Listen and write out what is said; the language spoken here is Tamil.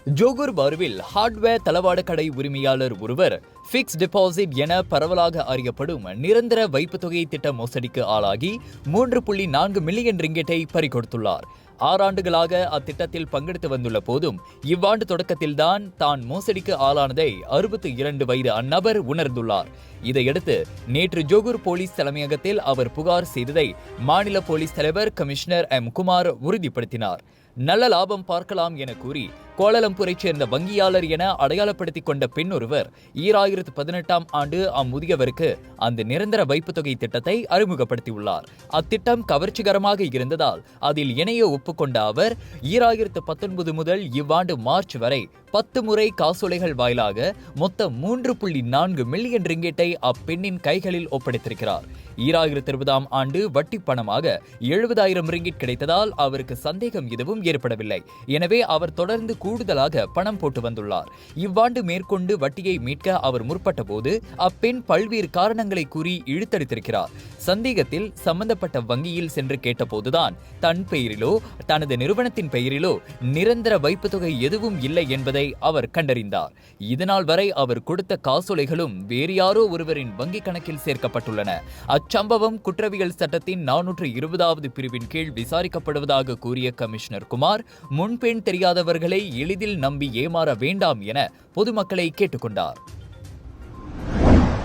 ஜோகூர் பார்வில் ஹார்ட்வேர் தளவாட கடை உரிமையாளர் ஒருவர் பிக்ஸ் டெபாசிட் என பரவலாக அறியப்படும் நிரந்தர வைப்புத் தொகை திட்ட மோசடிக்கு ஆளாகி 3.4 மில்லியன் ரிங்கெட்டை பறிகொடுத்துள்ளார். 6 ஆண்டுகளாக அத்திட்டத்தில் பங்கெடுத்து வந்துள்ள போதும் இவ்வாண்டு தொடக்கத்தில்தான் தான் மோசடிக்கு ஆளானதை 62 வயது அந்நபர் உணர்ந்துள்ளார். இதையடுத்து நேற்று ஜோகூர் போலீஸ் தலைமையகத்தில் அவர் புகார் செய்ததை மாநில போலீஸ் தலைவர் கமிஷனர் எம். குமார் உறுதிப்படுத்தினார். நல்ல லாபம் பார்க்கலாம் என கூறி கோலாலம்பூரைச் சேர்ந்த வங்கியாளர் என அடையாளப்படுத்திக் கொண்ட பெண் ஒருவர் 2018ஆம் ஆண்டு அம்முதியவருக்கு அந்த நிரந்தர வைப்புத் தொகை திட்டத்தை அறிமுகப்படுத்தியுள்ளார். அத்திட்டம் கவர்ச்சிகரமாக இருந்ததால் அதில் இணைய ஒப்புக்கொண்ட அவர் 2019 முதல் இவ்வாண்டு மார்ச் வரை 10 முறை காசோலைகள் வாயிலாக மொத்தம் 3.4 மில்லியன் ரிங்கெட்டை அப்பெண்ணின் கைகளில் ஒப்படைத்திருக்கிறார். 2020ஆம் ஆண்டு வட்டி பணமாக 70,000 ரிங்கிட் கிடைத்ததால் அவருக்கு சந்தேகம் எதுவும் ஏற்படவில்லை. எனவே அவர் தொடர்ந்து கூடுதலாக பணம் போட்டு வந்துள்ளார். இவ்வாண்டு மேற்கொண்டு வட்டியை மீட்க அவர் முற்பட்ட போது அப்பெண் பல்வேறு காரணங்களை கூறி இழுத்தடித்திருக்கிறார். சந்தேகத்தில் சம்பந்தப்பட்ட வங்கியில் சென்று கேட்டபோதுதான் தன் பெயரிலோ தனது நிறுவனத்தின் பெயரிலோ நிரந்தர வைப்புத் தொகை எதுவும் இல்லை என்பதை அவர் கண்டறிந்தார். இதனால் வரை அவர் கொடுத்த காசோலைகளும் வேறு யாரோ ஒருவரின் வங்கி கணக்கில் சேர்க்கப்பட்டுள்ளன. அச்சம்பவம் குற்றவியல் சட்டத்தின் 420வது பிரிவின் கீழ் விசாரிக்கப்படுவதாக கூறிய கமிஷனர் குமார் முன்பெண் தெரியாதவர்களை எளிதில் நம்பி ஏமாற வேண்டாம் என பொதுமக்களை கேட்டுக்கொண்டார்.